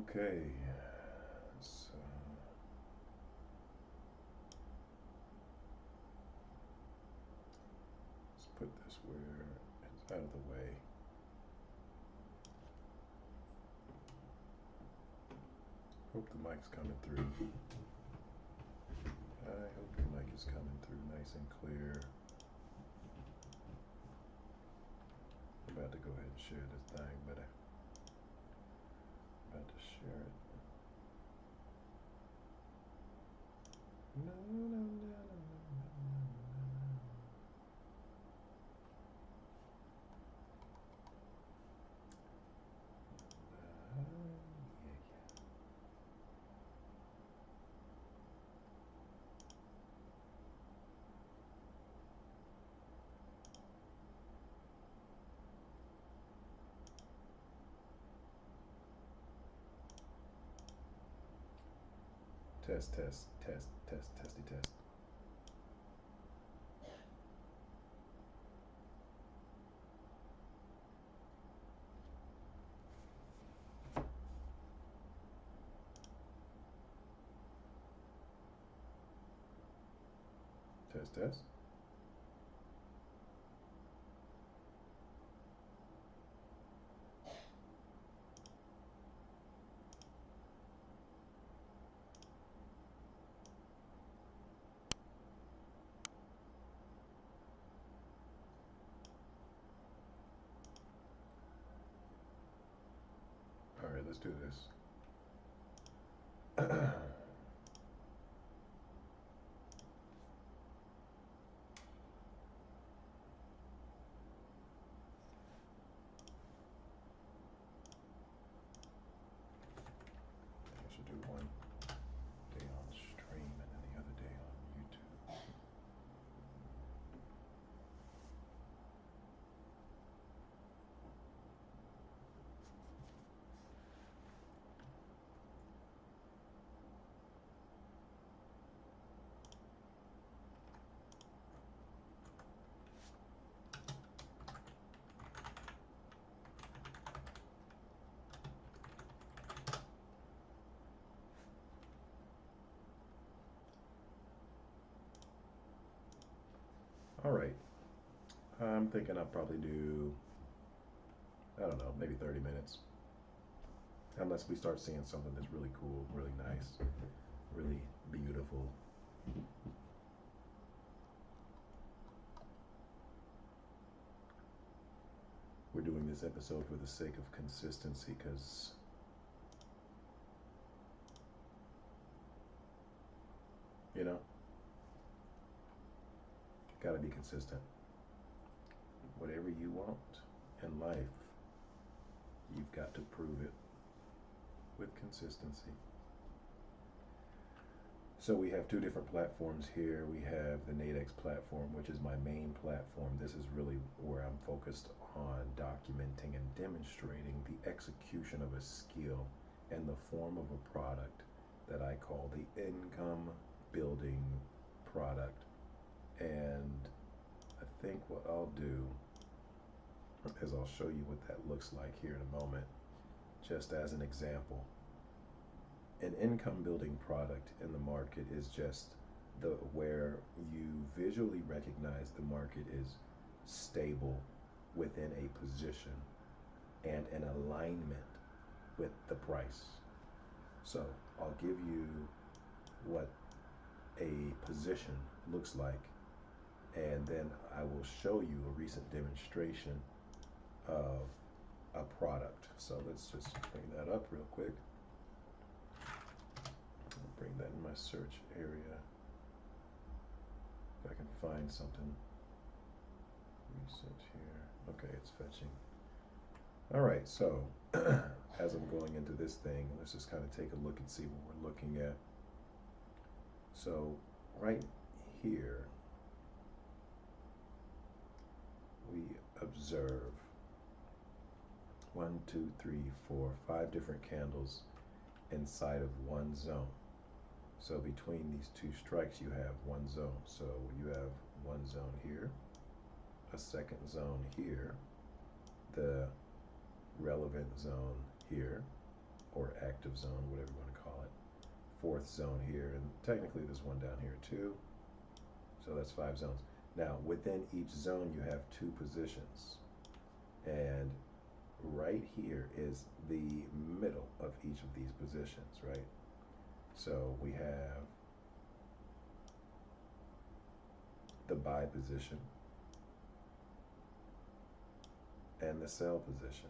Okay, so let's put this where it's out of the way. Hope the mic's coming through. I hope your mic is coming through nice and clear. I'm about to go ahead and share this thing, but I'm about to share it. No, no, no, no, no, no, no. Test, test, test, test, testy, test. Test, test. All right, let's do this. I should do one day on stream and then the other day on YouTube. All right, I'm thinking I'll probably do, I don't know, maybe 30 minutes. Unless we start seeing something that's really cool, really nice, really beautiful. We're doing this episode for the sake of consistency because, you know, gotta be consistent. Whatever you want in life, you've got to prove it with consistency. So we have two different platforms here. We have the Nadex platform, which is my main platform. This is really where I'm focused on documenting and demonstrating the execution of a skill in the form of a product that I call the income building product. And I think what I'll do is I'll show you what that looks like here in a moment, just as an example. An income building product in the market is just the where you visually recognize the market is stable within a position and in alignment with the price. So I'll give you what a position looks like, and then I will show you a recent demonstration of a product. So let's just bring that up real quick. Bring that in my search area. If I can find something recent here. Okay, it's fetching. All right, so as I'm going into this thing, let's just kind of take a look and see what we're looking at. So right here, we observe 1, 2, 3, 4, 5 different candles inside of one zone. So between these two strikes, you have one zone. So you have one zone here, a second zone here, the relevant zone here, or active zone, whatever you want to call it. Fourth zone here, and technically there's one down here too. So that's 5 zones. Now, within each zone, you have 2 positions. And right here is the middle of each of these positions, right? So we have the buy position and the sell position.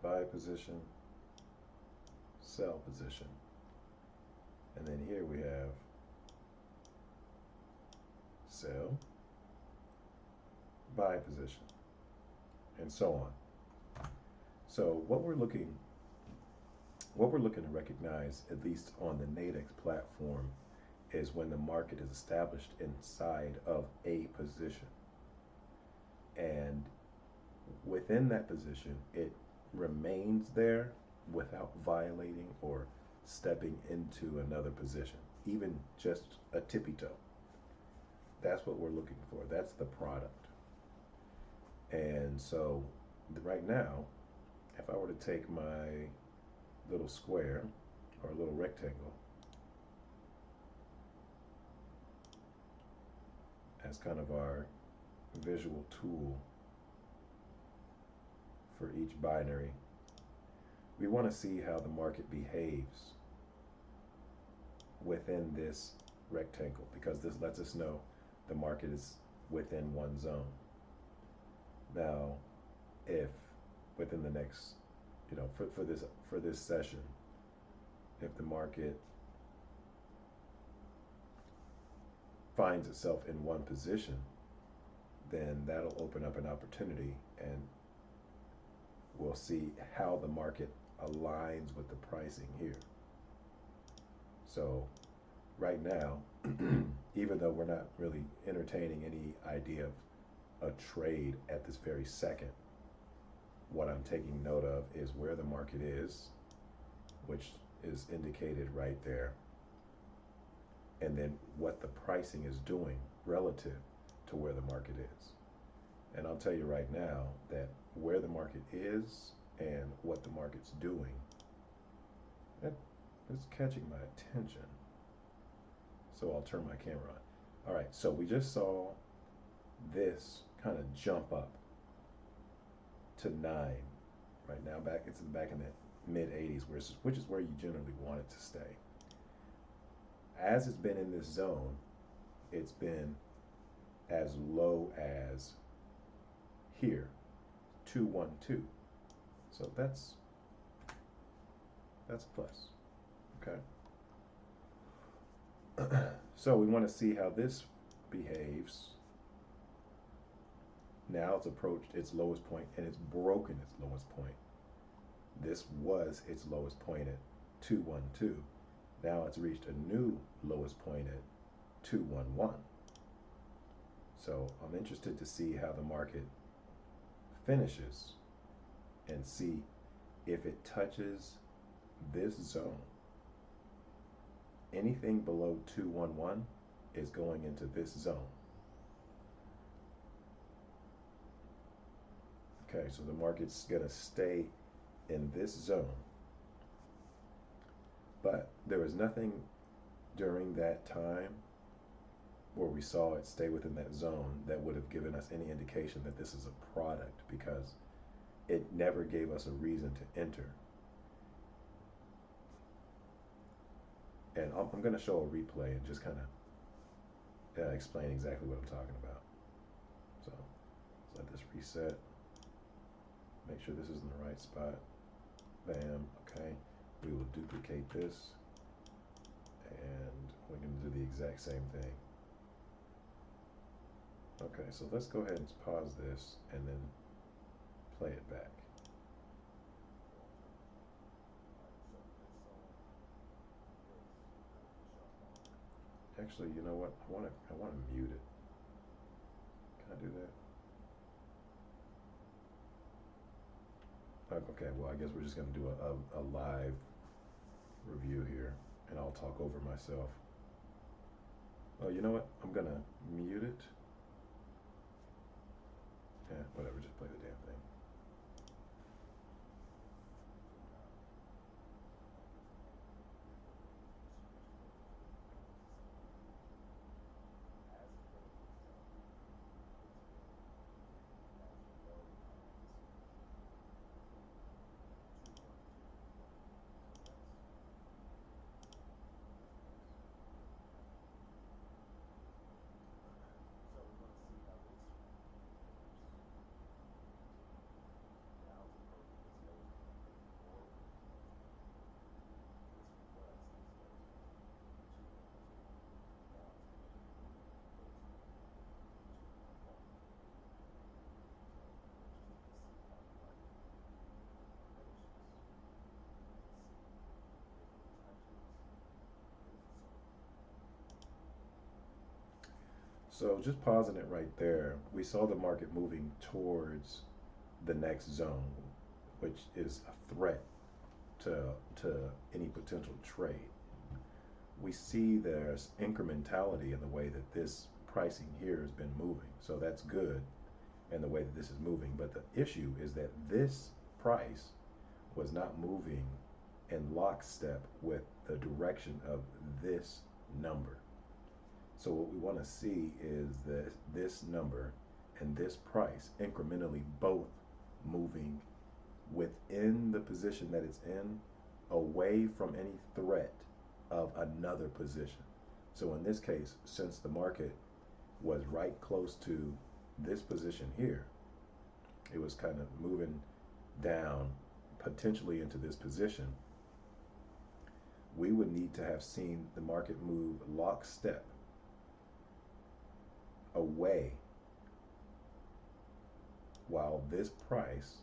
Buy position, sell position. And then here we have sell, buy position, and so on. So what we're looking to recognize, at least on the Nadex platform, is when the market is established inside of a position. And within that position, it remains there without violating or stepping into another position, even just a tippy toe. That's what we're looking for. That's the product. And so right now, if I were to take my little square or a little rectangle as kind of our visual tool for each binary, we want to see how the market behaves within this rectangle, because this lets us know the market is within one zone. Now, if within the next, for this session, if the market finds itself in one position, then that'll open up an opportunity, and we'll see how the market aligns with the pricing here. So right now, even though we're not really entertaining any idea of a trade at this very second, what I'm taking note of is where the market is, which is indicated right there, and then what the pricing is doing relative to where the market is. And I'll tell you right now that where the market is and what the market's doing, that is catching my attention. So I'll turn my camera on. All right, so we just saw this kind of jump up to 9 right now. It's back in the mid 80s, which is where you generally want it to stay. As it's been in this zone, it's been as low as here, 212. So that's a plus. Okay. So we want to see how this behaves. Now it's approached its lowest point and it's broken its lowest point. This was its lowest point at 212. Now it's reached a new lowest point at 211. So I'm interested to see how the market finishes and see if it touches this zone. Anything below 211 is going into this zone. Okay, so the market's gonna stay in this zone. But there was nothing during that time where we saw it stay within that zone that would have given us any indication that this is a product, because it never gave us a reason to enter. And I'm going to show a replay and just kind of explain exactly what I'm talking about. So let's let this reset. Make sure this is in the right spot. Bam. Okay. We will duplicate this, and we're going to do the exact same thing. Okay, so let's go ahead and pause this and then play it back. Actually, you know what? I want to mute it. Can I do that? Okay, well, I guess we're just going to do a live review here, and I'll talk over myself. Oh, you know what? I'm going to mute it. Yeah, whatever, just play the damn thing. So just pausing it right there, we saw the market moving towards the next zone, which is a threat to, to any potential trade. We see there's incrementality in the way that this pricing here has been moving. So that's good in the way that this is moving. But the issue is that this price was not moving in lockstep with the direction of this number. So what we want to see is that this number and this price incrementally both moving within the position that it's in, away from any threat of another position. So in this case, since the market was right close to this position here, it was kind of moving down potentially into this position, we would need to have seen the market move lockstep away while this price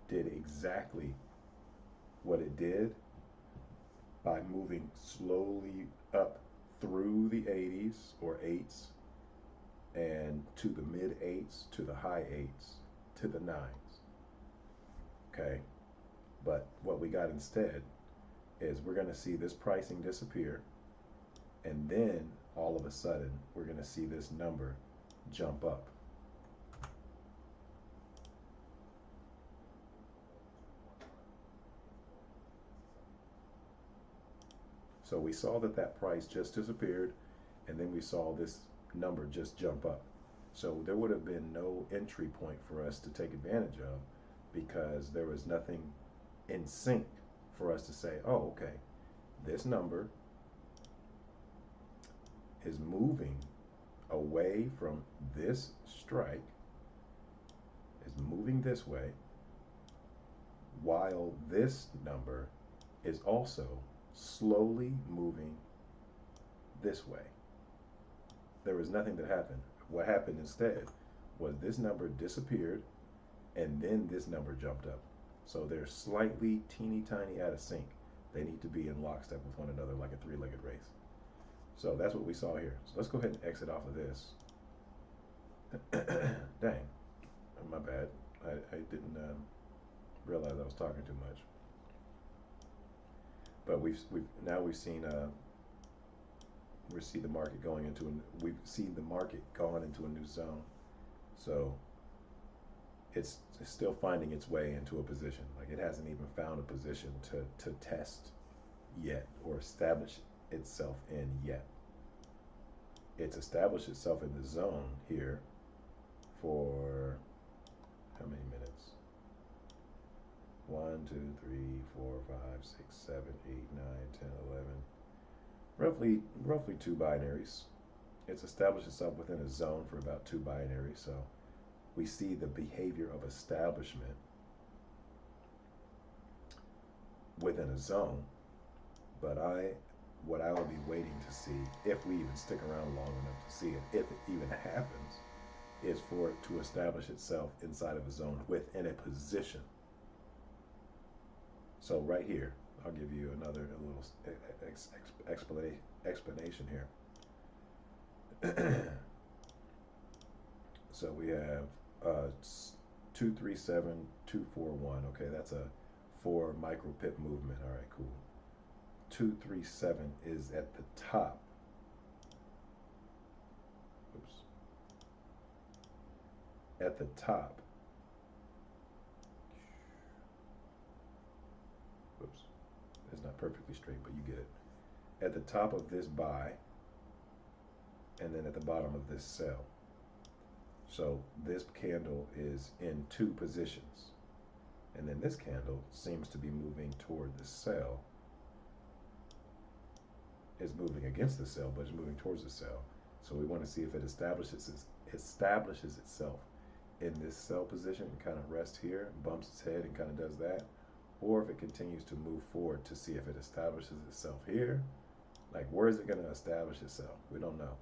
did exactly what it did by moving slowly up through the 80s or 8s and to the mid 8s, to the high 8s, to the 9s. Okay, but what we got instead is we're going to see this pricing disappear, and then all of a sudden we're going to see this number jump up. So we saw that that price just disappeared, and then we saw this number just jump up. So there would have been no entry point for us to take advantage of, because there was nothing in sync for us to say, oh, okay, this number is moving away from this strike, is moving this way, while this number is also slowly moving this way. There was nothing that happened. What happened instead was this number disappeared, and then this number jumped up. So they're slightly teeny tiny out of sync. They need to be in lockstep with one another like a three-legged race. So that's what we saw here. So let's go ahead and exit off of this. Dang, my bad. I didn't realize I was talking too much. But we've seen we see the market going into we've seen the market gone into a new zone. So it's still finding its way into a position. Like, it hasn't even found a position to test yet or establish itself in yet. It's established itself in the zone here for how many minutes? 1, 2, 3, 4, 5, 6, 7, 8, 9, 10, 11. Roughly 2 binaries. It's established itself within a zone for about 2 binaries. So we see the behavior of establishment within a zone. But what I will be waiting to see, if we even stick around long enough to see it, if it even happens, is for it to establish itself inside of a zone within a position. So right here, I'll give you another little explanation here. So we have 237, 241. Okay, that's a 4 micro pip movement. All right, cool. 237 is at the top. Oops. At the top. Oops. It's not perfectly straight, but you get it. At the top of this buy, and then at the bottom of this sell. So this candle is in 2 positions. And then this candle seems to be moving toward the sell. It's moving against the sell, but it's moving towards the sell. So we want to see if it establishes itself in this sell position and kind of rests here, bumps its head and kind of does that, or if it continues to move forward to see if it establishes itself here. Like, where is it going to establish itself? We don't know.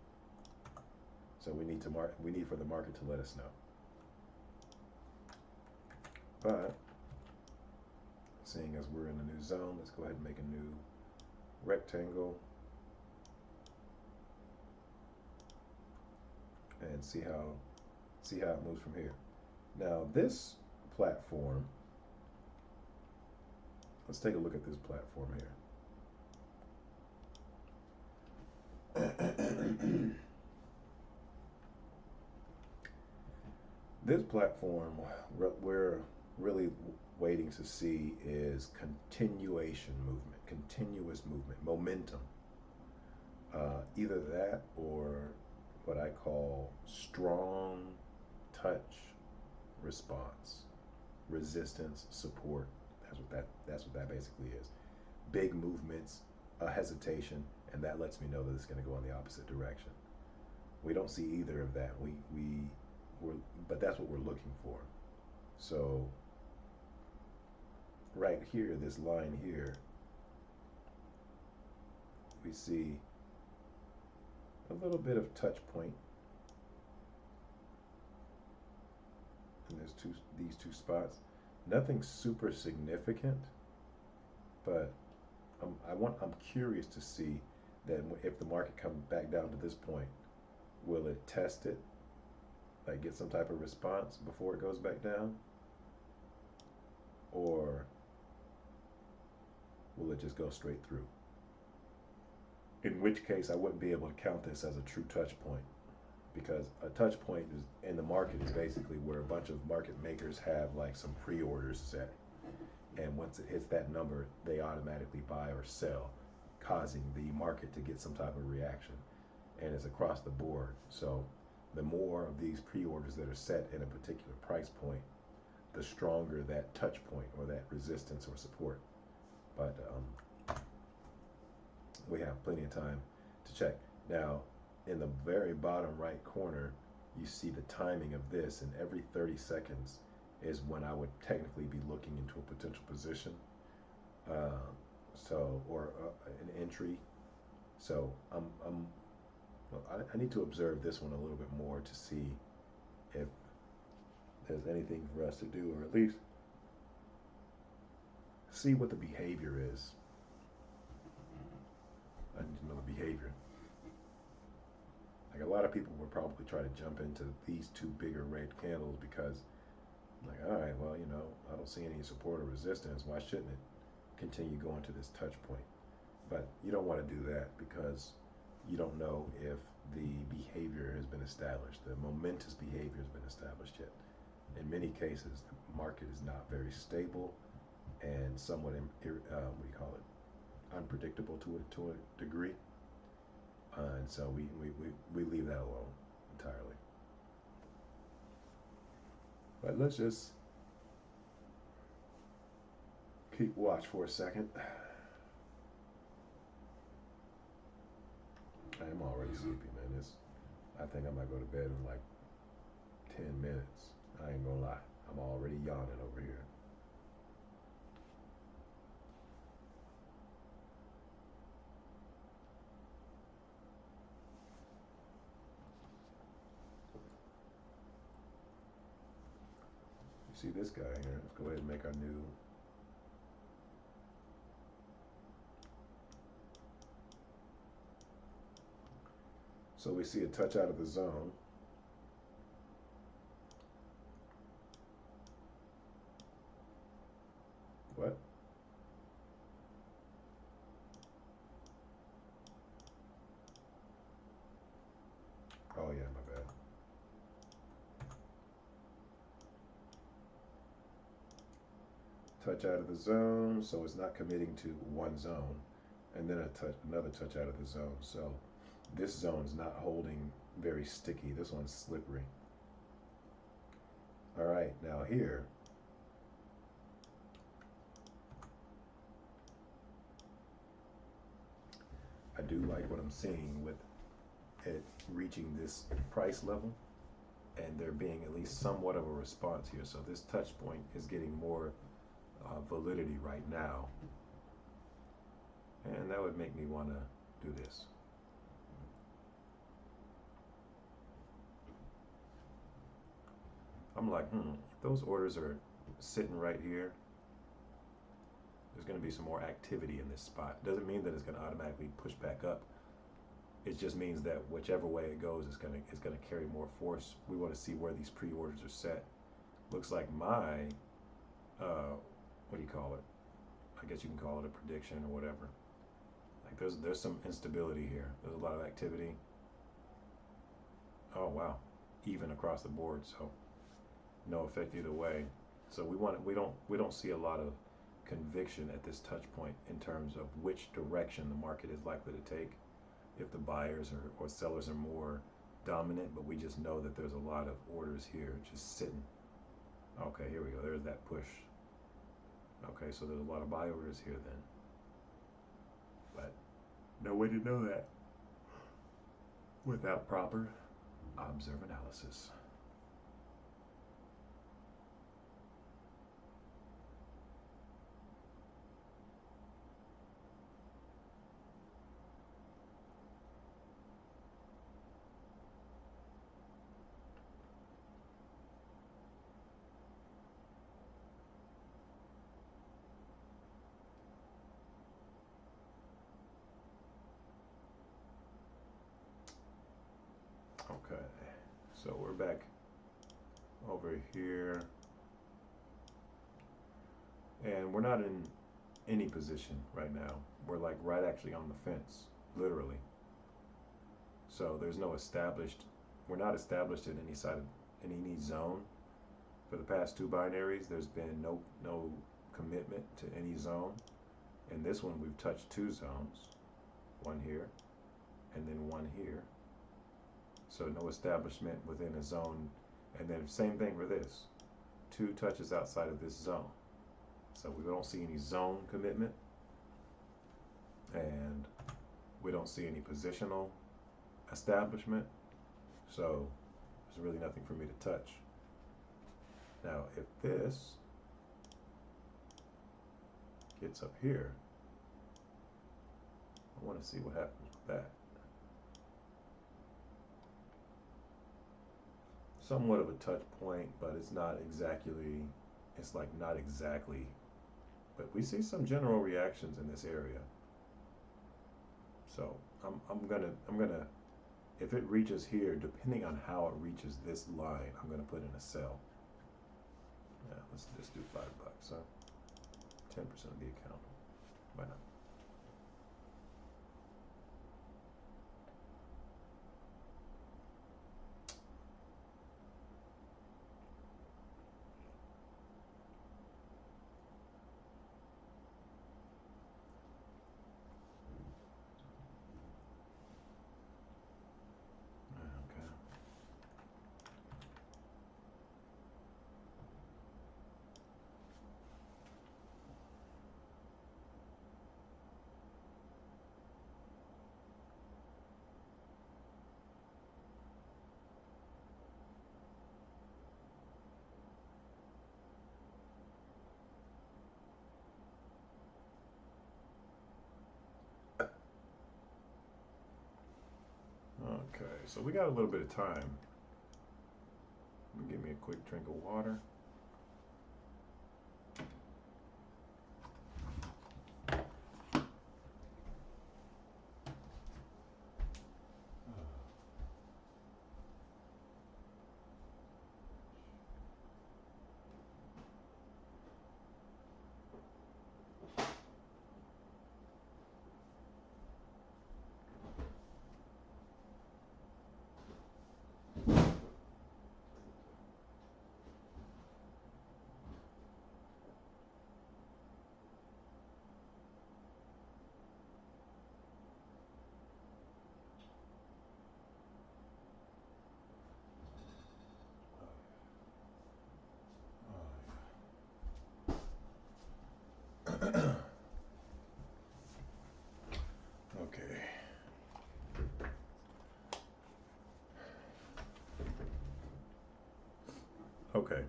So we need for the market to let us know. But seeing as we're in a new zone, let's go ahead and make a new rectangle. and see how it moves from here. Now this platform, let's take a look at this platform here. This platform, we're really waiting to see is continuation movement, continuous movement, momentum. Either that or what I call strong touch response, resistance, support. That's what that basically is. Big movements, a hesitation, and that lets me know that it's going to go in the opposite direction. We don't see either of that. But that's what we're looking for. So right here, this line here, we see a little bit of touch point, and there's these two spots. Nothing super significant, but I'm curious to see that if the market comes back down to this point, will it test it, like get some type of response before it goes back down, or will it just go straight through? In which case, I wouldn't be able to count this as a true touch point, because a touch point in the market is basically where a bunch of market makers have like some pre-orders set, and once it hits that number, they automatically buy or sell, causing the market to get some type of reaction, and it's across the board. So the more of these pre-orders that are set in a particular price point, the stronger that touch point or that resistance or support. But we have plenty of time to check. Now, in the very bottom right corner, you see the timing of this, and every 30 seconds is when I would technically be looking into a potential position, or an entry. So I need to observe this one a little bit more to see if there's anything for us to do, or at least see what the behavior is. I need to know the behavior. Like, a lot of people would probably try to jump into these two bigger red candles because, like, all right, well, I don't see any support or resistance. Why shouldn't it continue going to this touch point? But you don't want to do that because you don't know if the behavior has been established. The momentous behavior has been established yet. In many cases, the market is not very stable and somewhat, unpredictable to a degree. And so we leave that alone entirely. But let's just keep watch for a second. I am already sleepy, man. I think I might go to bed in like 10 minutes. I ain't gonna lie. I'm already yawning over here. You see this guy here? Let's go ahead and make our new. So we see a touch out of the zone. What? Oh yeah, my bad. Touch out of the zone, so it's not committing to one zone, and then another touch out of the zone. So this zone is not holding very sticky. This one's slippery. All right, now here, I do like what I'm seeing with it reaching this price level and there being at least somewhat of a response here. So this touch point is getting more validity right now, and that would make me want to do this. I'm like, if those orders are sitting right here, there's going to be some more activity in this spot. Doesn't mean that it's going to automatically push back up. It just means that whichever way it goes, it's gonna carry more force. We want to see where these pre-orders are set. Looks like my what do you call it? I guess you can call it a prediction or whatever. Like there's some instability here. There's a lot of activity. Oh wow, even across the board. So no effect either way. So we don't see a lot of conviction at this touch point in terms of which direction the market is likely to take, if the buyers or sellers are more dominant, but we just know that there's a lot of orders here just sitting. Okay, here we go. There's that push. Okay, so there's a lot of buy orders here then. But no way to know that without proper observe analysis. Okay, so we're back over here, and we're not in any position right now. We're like right actually on the fence, literally. So there's no established, we're not established in any side, in any zone. For the past two binaries, there's been no commitment to any zone. In this one, we've touched two zones, one here, and then one here. So no establishment within a zone, and then same thing for this, two touches outside of this zone. So we don't see any zone commitment, and we don't see any positional establishment. So there's really nothing for me to touch. Now, if this gets up here, I want to see what happens with that. Somewhat of a touch point, but it's not exactly, it's like not exactly, but we see some general reactions in this area. So I'm gonna, if it reaches here, depending on how it reaches this line, I'm gonna put in a sell. Yeah, let's just do $5, huh? 10% of the account. Why not? Okay, so we got a little bit of time. Give me a quick drink of water. Okay. Okay.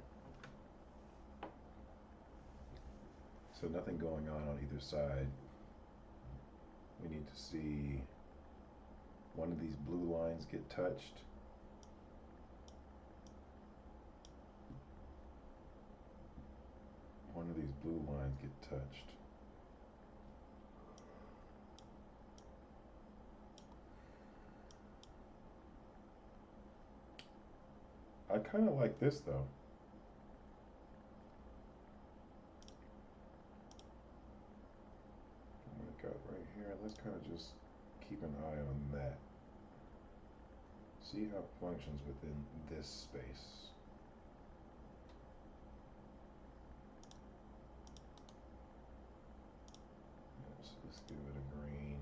So nothing going on either side. We need to see one of these blue lines get touched. One of these blue lines get touched. I kind of like this though. I'm gonna go right here. Let's kind of just keep an eye on that. See how it functions within this space. So let's give it a green.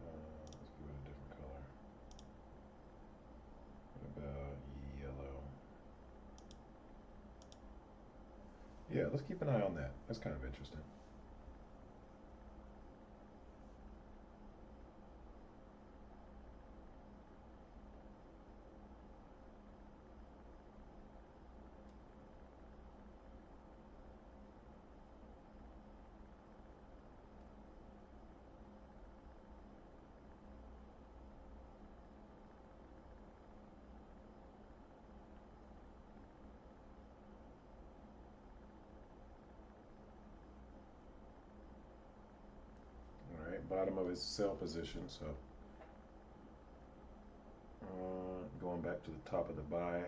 Let's give it a different color. What about yellow? Yeah, let's keep an eye on that. That's kind of interesting. All right, bottom of his sell position. So going back to the top of the buy.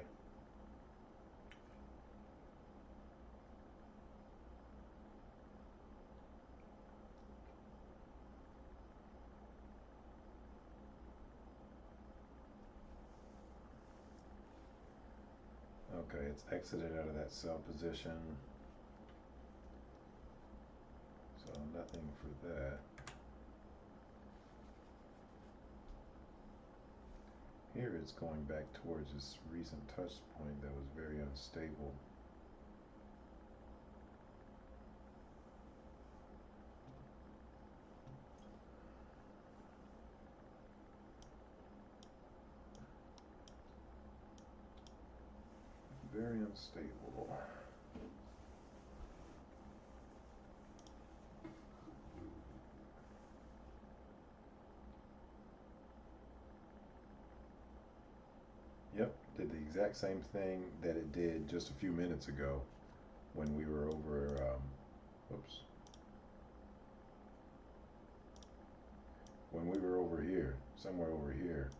Okay, it's exited out of that sell position. So nothing for that. Here it's going back towards this recent touch point that was very unstable. Very unstable. Yep, did the exact same thing that it did just a few minutes ago when we were over, oops, when we were over here, somewhere over here.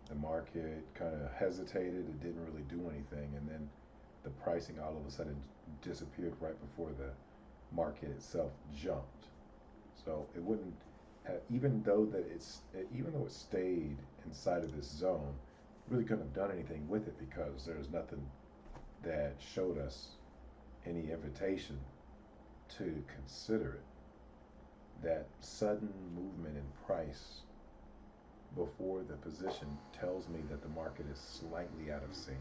The market kind of hesitated, it didn't really do anything, and then the pricing all of a sudden disappeared right before the market itself jumped. So it wouldn't have, even though it stayed inside of this zone, really couldn't have done anything with it because there's nothing that showed us any invitation to consider it. That sudden movement in price before the position tells me that the market is slightly out of sync,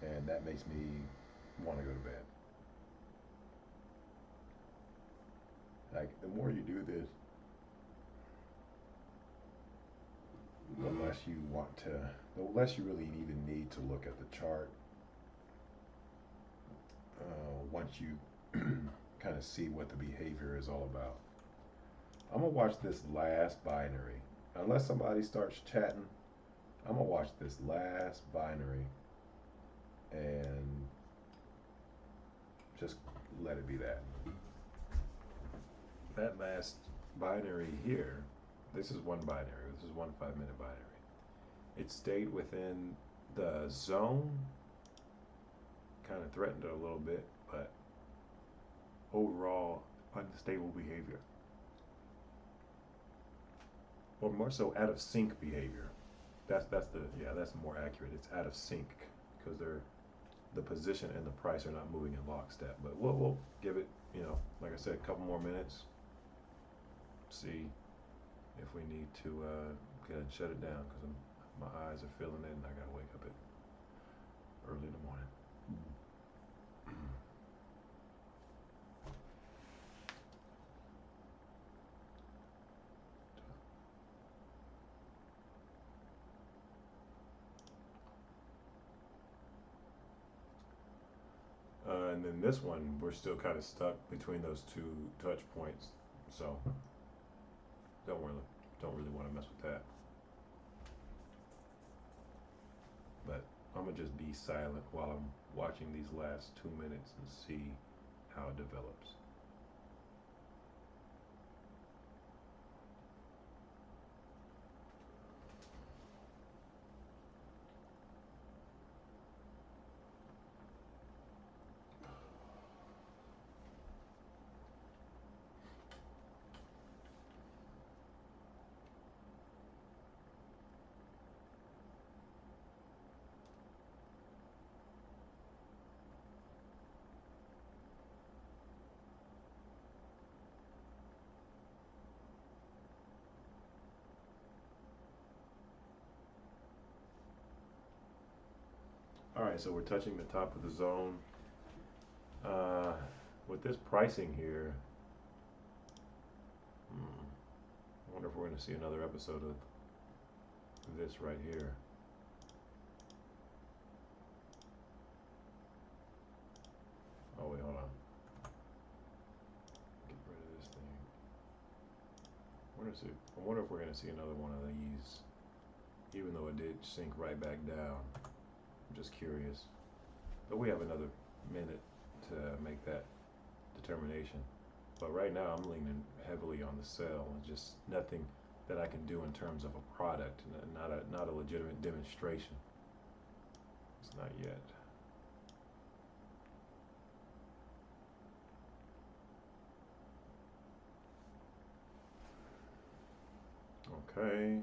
and that makes me want to go to bed. Like, the more you do this, the less you want to, the less you really even need to look at the chart. Once you kind of see what the behavior is all about. I'm gonna watch this last binary. Unless somebody starts chatting, I'm gonna watch this last binary and just let it be that. That last binary here, this is one binary. This is one 5-minute binary. It stayed within the zone, kind of threatened it a little bit, but overall unstable behavior. Or more so out of sync behavior. That's more accurate. It's out of sync because the position and the price are not moving in lockstep. But we'll give it, like I said, a couple more minutes. See if we need to go ahead and shut it down because my eyes are feeling it and I gotta wake up at early in the morning. And then this one, we're still kind of stuck between those two touch points, so don't really want to mess with that. But I'm gonna just be silent while I'm watching these last 2 minutes and see how it develops. All right, so we're touching the top of the zone. Uh, with this pricing here, I wonder if we're going to see another episode of this right here. Oh wait, hold on. Get rid of this thing. I wonder if we're going to see another one of these, even though it did sink right back down. I'm just curious. But we have another minute to make that determination. But right now I'm leaning heavily on the sell. Just nothing that I can do in terms of a product, not a legitimate demonstration. It's not yet. Okay.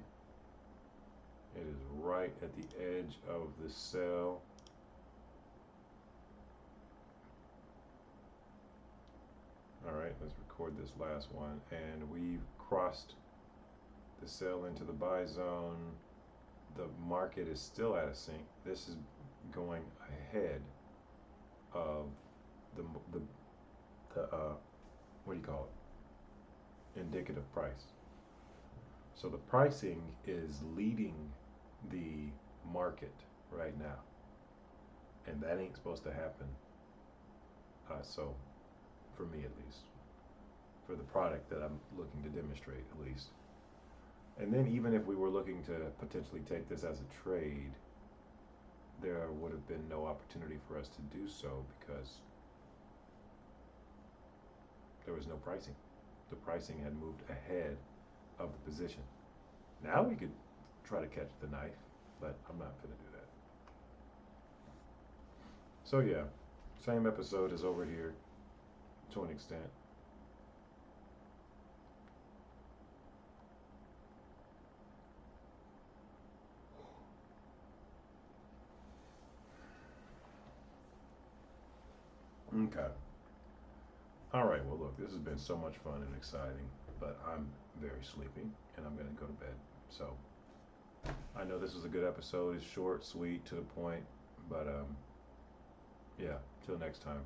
It is right at the edge of the cell. All right, let's record this last one. And we've crossed the sell into the buy zone. The market is still at a sink. This is going ahead of the what do you call it? Indicative price. So the pricing is leading the market right now, and that ain't supposed to happen. So, for me at least, for the product that I'm looking to demonstrate at least. And then even if we were looking to potentially take this as a trade, there would have been no opportunity for us to do so because there was no pricing. The pricing had moved ahead of the position. Now we could try to catch the knife, but I'm not going to do that. So yeah, same episode as over here to an extent. Okay. All right, well, look, this has been so much fun and exciting, but I'm very sleepy and I'm going to go to bed. So I know this was a good episode. It's short, sweet, to the point, but yeah, till next time.